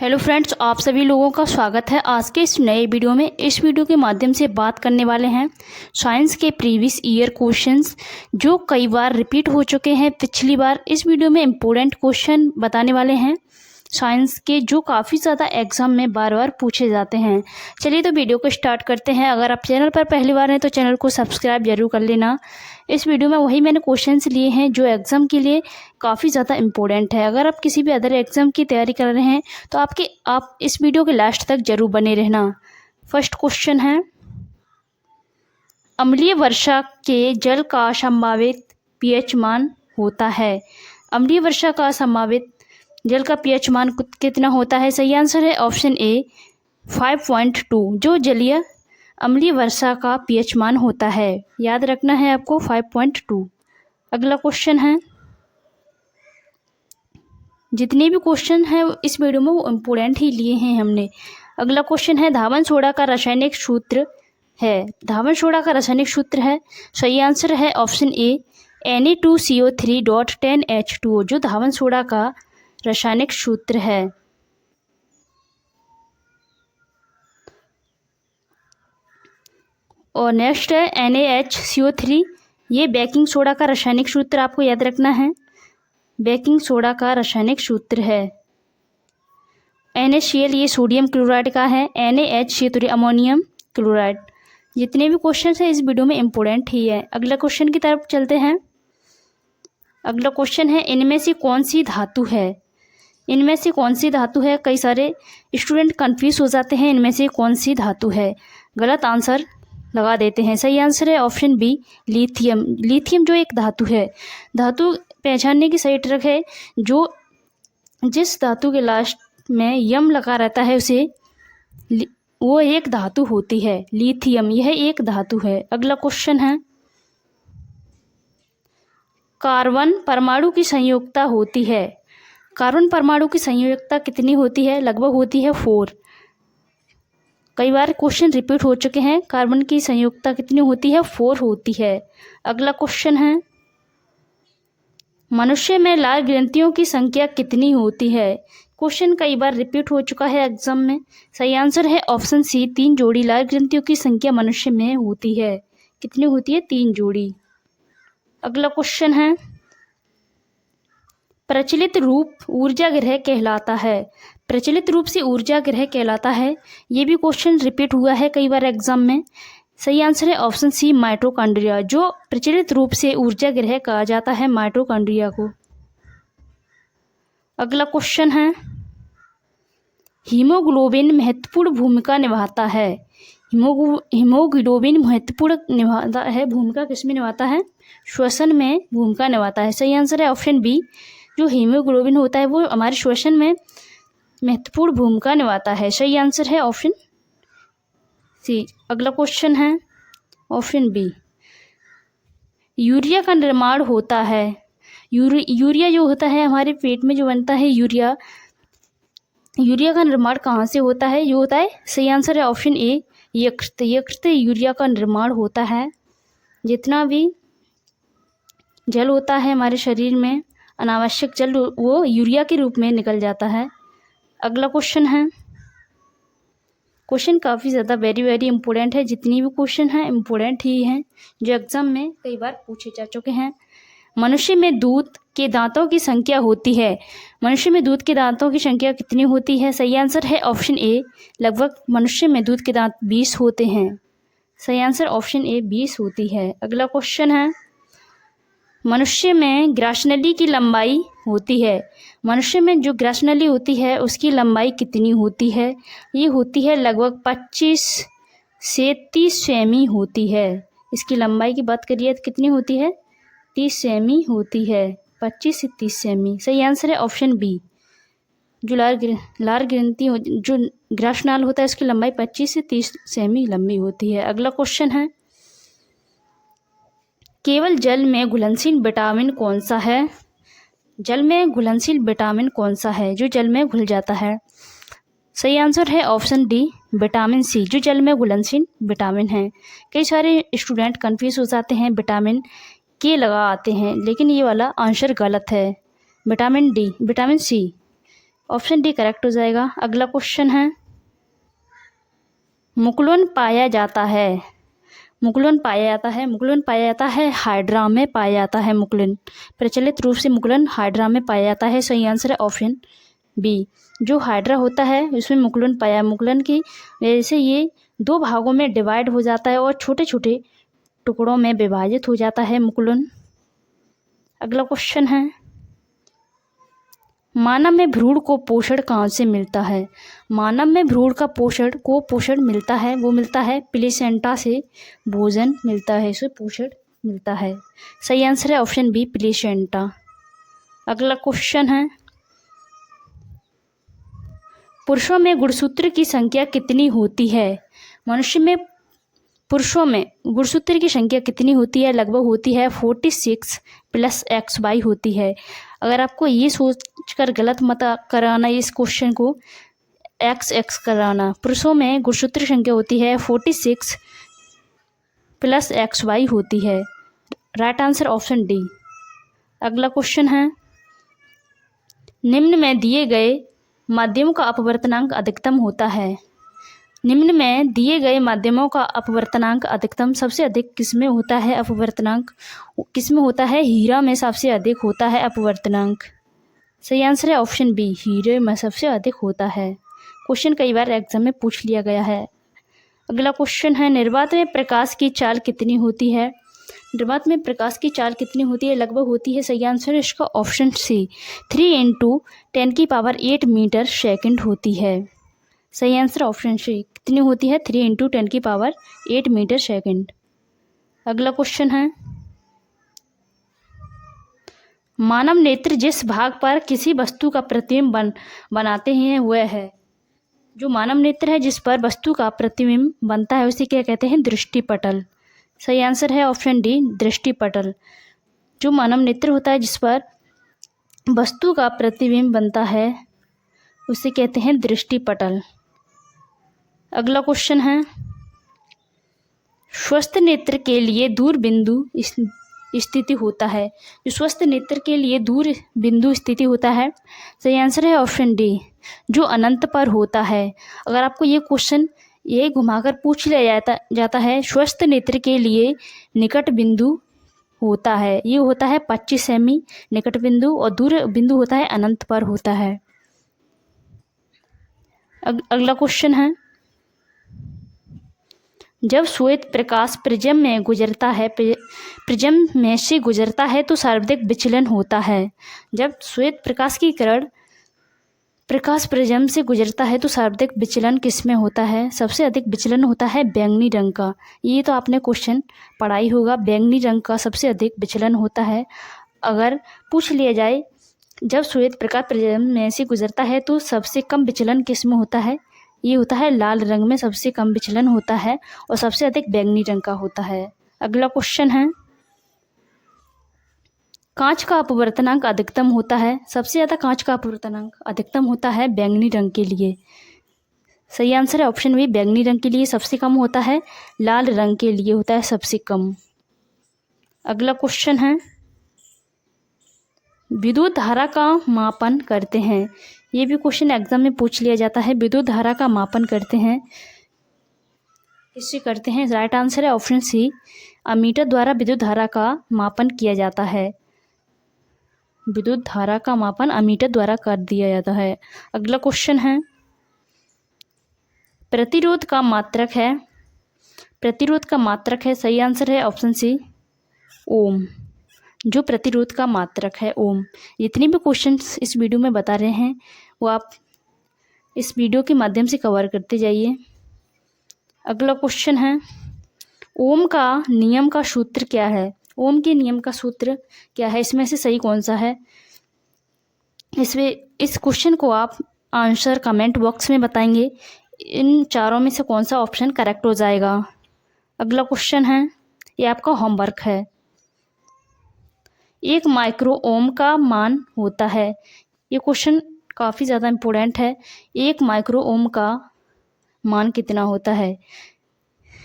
Hello friends, आप सभी लोगों का स्वागत है आज के इस नए वीडियो में। इस वीडियो के माध्यम से बात करने वाले हैं साइंस के प्रीवियस ईयर क्वेश्चंस जो कई बार रिपीट हो चुके हैं। पिछली बार इस वीडियो में इम्पोर्टेंट क्वेश्चन बताने वाले हैं साइंस के, जो काफ़ी ज़्यादा एग्जाम में बार बार पूछे जाते हैं। चलिए तो वीडियो को स्टार्ट करते हैं। अगर आप चैनल पर पहली बार हैं तो चैनल को सब्सक्राइब जरूर कर लेना। इस वीडियो में वही मैंने क्वेश्चंस लिए हैं जो एग्ज़ाम के लिए काफ़ी ज़्यादा इम्पोर्टेंट है। अगर आप किसी भी अदर एग्ज़ाम की तैयारी कर रहे हैं तो आप इस वीडियो के लास्ट तक जरूर बने रहना। फर्स्ट क्वेश्चन है, अम्लीय वर्षा के जल का संभावित पीएच मान होता है। अम्लीय वर्षा का संभावित जल का पीएच मान कितना होता है? सही आंसर है ऑप्शन ए 5.2, जो जलीय अम्लीय वर्षा का पीएच मान होता है। याद रखना है आपको 5.2। अगला क्वेश्चन है, जितने भी क्वेश्चन हैं इस वीडियो में वो इम्पोर्टेंट ही लिए हैं हमने। अगला क्वेश्चन है, धावन सोडा का रासायनिक सूत्र है। धावन सोडा का रासायनिक सूत्र है, सही आंसर है ऑप्शन ए Na2CO3.10H2O, जो धावन सोडा का रासायनिक सूत्र है। और नेक्स्ट है NaHCO3, ये बेकिंग सोडा का रासायनिक सूत्र आपको याद रखना है। बेकिंग सोडा का रासायनिक सूत्र है। NaCl, ये सोडियम क्लोराइड का है। NaHCO3 ammonium chloride. जितने भी क्वेश्चन हैं इस वीडियो में इम्पोर्टेंट ही है। अगला क्वेश्चन की तरफ चलते हैं। अगला क्वेश्चन है, इनमें से कौन सी धातु है? इनमें से कौन सी धातु है? कई सारे स्टूडेंट कंफ्यूज हो जाते हैं, इनमें से कौन सी धातु है। गलत आंसर लगा देते हैं। सही आंसर है ऑप्शन बी लिथियम। लिथियम जो एक धातु है, धातु पहचानने की सही ट्रिक है, जो जिस धातु के लास्ट में यम लगा रहता है उसे वो एक धातु होती है। लिथियम यह एक धातु है। अगला क्वेश्चन है, कार्बन परमाणु की संयोजकता होती है। कार्बन परमाणु की संयोजकता कितनी होती है? लगभग होती है 4। कई बार क्वेश्चन रिपीट हो चुके हैं। कार्बन की संयोजकता कितनी होती है? 4 होती है। अगला क्वेश्चन है, मनुष्य में लाल ग्रंथियों की संख्या कितनी होती है? क्वेश्चन कई बार रिपीट हो चुका है एग्जाम में। सही आंसर है ऑप्शन सी 3 जोड़ी लाल ग्रंथियों की संख्या मनुष्य में होती है। कितनी होती है? 3 जोड़ी। अगला क्वेश्चन है, प्रचलित रूप ऊर्जा ग्रह कहलाता है। प्रचलित रूप से ऊर्जा ग्रह कहलाता है, ये भी क्वेश्चन रिपीट हुआ है कई बार एग्जाम में। सही आंसर है ऑप्शन सी माइटोकॉन्ड्रिया, जो प्रचलित रूप से ऊर्जा ग्रह कहा जाता है माइटोकॉन्ड्रिया को। अगला क्वेश्चन है, हीमोग्लोबिन महत्वपूर्ण भूमिका निभाता है। हीमोग्लोबिन महत्वपूर्ण निभाता है, भूमिका किसमें निभाता है? श्वसन में भूमिका निभाता है। सही आंसर है ऑप्शन बी, जो हीमोग्लोबिन होता है वो हमारे श्वसन में महत्वपूर्ण भूमिका निभाता है। सही आंसर है ऑप्शन सी। अगला क्वेश्चन है ऑप्शन बी, यूरिया का निर्माण होता है। यूरिया जो होता है हमारे पेट में जो बनता है यूरिया का निर्माण कहाँ से होता है? ये होता है, सही आंसर है ऑप्शन ए यकृत। यकृत यूरिया का निर्माण होता है। जितना भी जल होता है हमारे शरीर में, अनावश्यक जल, वो यूरिया के रूप में निकल जाता है। अगला क्वेश्चन है, क्वेश्चन काफ़ी ज़्यादा वेरी इंपॉर्टेंट है। जितनी भी क्वेश्चन हैं इम्पोर्टेंट ही हैं, जो एग्जाम में कई बार पूछे जा चुके हैं। मनुष्य में दूध के दांतों की संख्या होती है। मनुष्य में दूध के दांतों की संख्या कितनी होती है? सही आंसर है ऑप्शन ए, लगभग मनुष्य में दूध के दांत 20 होते हैं। सही आंसर ऑप्शन ए 20 होती है। अगला क्वेश्चन है, मनुष्य में ग्रासनली की लंबाई होती है। मनुष्य में जो ग्रासनली होती है उसकी लंबाई कितनी होती है? ये होती है लगभग 25 से 30 सेमी होती है। इसकी लंबाई की बात करिए तो कितनी होती है? 30 सेमी होती है। 25 से 30 सेमी। सही आंसर है ऑप्शन बी, जो लार ग्रंथि जो ग्रासनाल होता है उसकी लंबाई 25 से 30 सेमी लंबी होती है। अगला क्वेश्चन है, केवल जल में घुलनशील विटामिन कौन सा है? जल में घुलनशील विटामिन कौन सा है जो जल में घुल जाता है? सही आंसर है ऑप्शन डी विटामिन सी, जो जल में घुलनशील विटामिन है। कई सारे स्टूडेंट कंफ्यूज हो जाते हैं, विटामिन के लगा आते हैं, लेकिन ये वाला आंसर गलत है। Vitamin D, vitamin C option D correct हो जाएगा। अगला क्वेश्चन है, मुकुलन पाया जाता है, मुकुलन पाया जाता है, मुकुलन पाया जाता है हाइड्रा में पाया जाता है। मुकुलन प्रचलित रूप से मुकुलन हाइड्रा में पाया जाता है। सही आंसर है ऑप्शन बी। जो हाइड्रा होता है उसमें मुकुलन पाया, मुकुलन की वजह से ये 2 भागों में डिवाइड हो जाता है और छोटे छोटे टुकड़ों में विभाजित हो जाता है मुकुलन। अगला क्वेश्चन है, मानव में भ्रूण को पोषण कहाँ से मिलता है? मानव में भ्रूण का पोषण मिलता है, वो मिलता है प्लेसेंटा से भोजन मिलता है, इसे पोषण मिलता है। सही आंसर है ऑप्शन बी प्लेसेंटा। अगला क्वेश्चन है, पुरुषों में गुणसूत्र की संख्या कितनी होती है? मनुष्य में पुरुषों में गुणसूत्र की संख्या कितनी होती है? लगभग होती है 46 + XY होती है। अगर आपको ये सोच कर गलत मत कराना इस क्वेश्चन को, XX कराना। पुरुषों में गुणसूत्र संख्या होती है 46 + XY होती है। Right answer option D. अगला क्वेश्चन है, निम्न में दिए गए माध्यमों का अपवर्तनांक अधिकतम होता है। निम्न में दिए गए माध्यमों का अपवर्तनांक अधिकतम सबसे अधिक किसमें होता है? अपवर्तनांक किसमें होता है? हीरा में सबसे अधिक होता है अपवर्तनांक। सही आंसर है ऑप्शन बी, हीरे में सबसे अधिक होता है। क्वेश्चन कई बार एग्जाम में पूछ लिया गया है। अगला क्वेश्चन है, निर्वात में प्रकाश की चाल कितनी होती है? निर्वात में प्रकाश की चाल कितनी होती है? लगभग होती है। सही आंसर है इसका ऑप्शन सी, 3 × 10⁸ मीटर सेकंड होती है। सही आंसर ऑप्शन सी, कितनी होती है? 3 × 10⁸ मीटर सेकंड। अगला क्वेश्चन है, मानव नेत्र जिस भाग पर किसी वस्तु का प्रतिबिंब बनाते हैं वह है। जो मानव नेत्र है जिस पर वस्तु का प्रतिबिंब बनता है उसे क्या कहते हैं? दृष्टिपटल। सही आंसर है ऑप्शन डी, दृष्टिपटल। जो मानव नेत्र होता है जिस पर वस्तु का प्रतिबिंब बनता है उसे कहते हैं दृष्टिपटल। अगला क्वेश्चन है, स्वस्थ नेत्र के लिए दूर बिंदु स्थिति होता है। जो स्वस्थ नेत्र के लिए दूर बिंदु स्थिति होता है, सही आंसर है ऑप्शन डी, जो अनंत पर होता है। अगर आपको ये क्वेश्चन ये घुमाकर पूछ लिया जाता है, स्वस्थ नेत्र के लिए निकट बिंदु होता है, ये होता है 25 सेमी निकट बिंदु, और दूर बिंदु होता है अनंत पर होता है। अगला क्वेश्चन है, जब श्वेत प्रकाश प्रिज्म में गुजरता है, प्रिज्म में से गुजरता है तो सर्वाधिक विचलन होता है। जब श्वेत प्रकाश की किरण प्रकाश प्रिज्म से गुजरता है तो सर्वाधिक विचलन किस में होता है? सबसे अधिक विचलन होता है बैंगनी रंग का। ये तो आपने क्वेश्चन पढ़ा ही होगा, बैंगनी रंग का सबसे अधिक विचलन होता है। अगर पूछ लिया जाए जब श्वेत प्रकाश प्रिज्म में से गुजरता है तो सबसे कम विचलन किस में होता है? ये होता है लाल रंग में सबसे कम विचलन होता है और सबसे अधिक बैंगनी रंग का होता है। अगला क्वेश्चन है, कांच का अपवर्तनांक अधिकतम होता है। सबसे ज़्यादा कांच का अपवर्तनांक अधिकतम होता है बैंगनी रंग के लिए। सही आंसर है ऑप्शन बी, बैंगनी रंग के लिए सबसे कम होता है, लाल रंग के लिए होता है सबसे कम। अगला क्वेश्चन है, विद्युत धारा का मापन करते हैं। ये भी क्वेश्चन एग्जाम में पूछ लिया जाता है, विद्युत धारा का मापन करते हैं, किससे करते हैं? राइट आंसर है ऑप्शन सी, अमीटर द्वारा विद्युत धारा का मापन किया जाता है। विद्युत धारा का मापन अमीटर द्वारा कर दिया जाता है। अगला क्वेश्चन है, प्रतिरोध का मात्रक है। प्रतिरोध का मात्रक है, सही आंसर है ऑप्शन सी, ओम। जो प्रतिरोध का मात्रक है ओम। जितने भी क्वेश्चंस इस वीडियो में बता रहे हैं वो आप इस वीडियो के माध्यम से कवर करते जाइए। अगला क्वेश्चन है, ओम का नियम का सूत्र क्या है? ओम के नियम का सूत्र क्या है? इसमें से सही कौन सा है? इस क्वेश्चन को आप आंसर कमेंट बॉक्स में बताएंगे। इन चारों में से कौन सा ऑप्शन करेक्ट हो जाएगा। अगला क्वेश्चन है, ये आपका होमवर्क है। 1 माइक्रो ओम का मान होता है। ये क्वेश्चन काफ़ी ज़्यादा इम्पोर्टेंट है। 1 माइक्रो ओम का मान कितना होता है?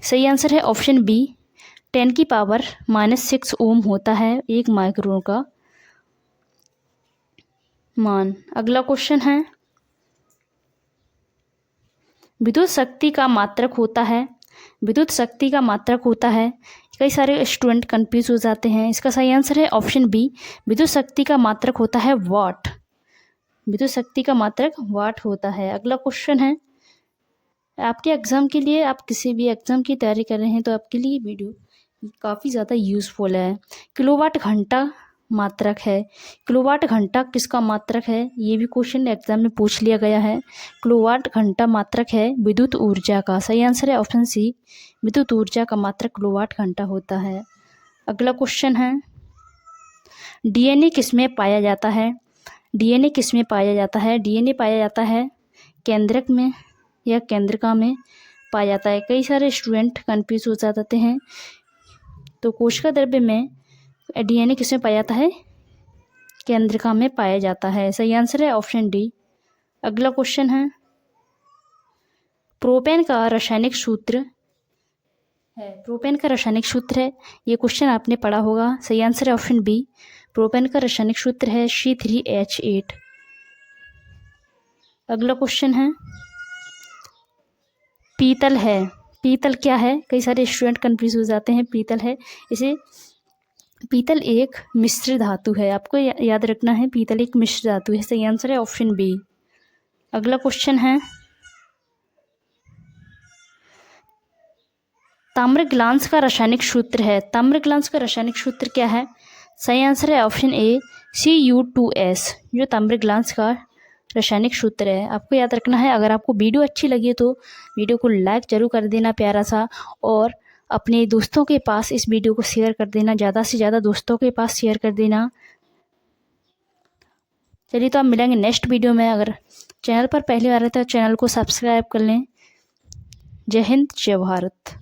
सही आंसर है ऑप्शन बी, 10⁻⁻6 ओम होता है 1 माइक्रो का मान। अगला क्वेश्चन है, विद्युत शक्ति का मात्रक होता है, विद्युत शक्ति का मात्रक होता है। कई सारे स्टूडेंट कंफ्यूज हो जाते हैं। इसका सही आंसर है ऑप्शन बी, विद्युत शक्ति का मात्रक होता है वाट। विद्युत शक्ति का मात्रक वाट होता है। अगला क्वेश्चन है, आपके एग्ज़ाम के लिए, आप किसी भी एग्ज़ाम की तैयारी कर रहे हैं तो आपके लिए वीडियो काफ़ी ज़्यादा यूज़फुल है। किलोवाट घंटा मात्रक है, किलोवाट घंटा किसका मात्रक है, ये भी क्वेश्चन एग्जाम में पूछ लिया गया है। किलोवाट घंटा मात्रक है विद्युत ऊर्जा का। सही आंसर है ऑप्शन सी, विद्युत ऊर्जा का मात्रक किलोवाट घंटा होता है। अगला क्वेश्चन है, डीएनए किसमें पाया जाता है, डीएनए किसमें पाया जाता है, डीएनए पाया जाता है केंद्रक में या केंद्रिका में पाया जाता है। कई सारे स्टूडेंट कन्फ्यूज हो जाते हैं। तो कोशिका द्रव्य में डीएनए किसमें पाया जाता है, केंद्रिका में पाया जाता है। सही आंसर है ऑप्शन डी। अगला क्वेश्चन है, प्रोपेन का रासायनिक सूत्र है, प्रोपेन का रासायनिक सूत्र है, ये क्वेश्चन आपने पढ़ा होगा। सही आंसर है ऑप्शन बी, प्रोपेन का रासायनिक सूत्र है C3H8। अगला क्वेश्चन है, पीतल है, पीतल क्या है, कई सारे स्टूडेंट कंफ्यूज हो जाते हैं। पीतल है, इसे पीतल एक मिश्र धातु है, आपको याद रखना है, पीतल एक मिश्र धातु है। सही आंसर है ऑप्शन बी। अगला क्वेश्चन है, ताम्रग्लास का रासायनिक सूत्र है, ताम्रग्लास का रासायनिक सूत्र क्या है। सही आंसर है ऑप्शन ए, Cu2S, जो ताम्रग्लास का रासायनिक सूत्र है, आपको याद रखना है। अगर आपको वीडियो अच्छी लगी तो वीडियो को लाइक जरूर कर देना प्यारा सा, और अपने दोस्तों के पास इस वीडियो को शेयर कर देना, ज़्यादा से ज़्यादा दोस्तों के पास शेयर कर देना। चलिए, तो आप मिलेंगे नेक्स्ट वीडियो में। अगर चैनल पर पहली बार है तो चैनल को सब्सक्राइब कर लें। जय हिंद, जय भारत।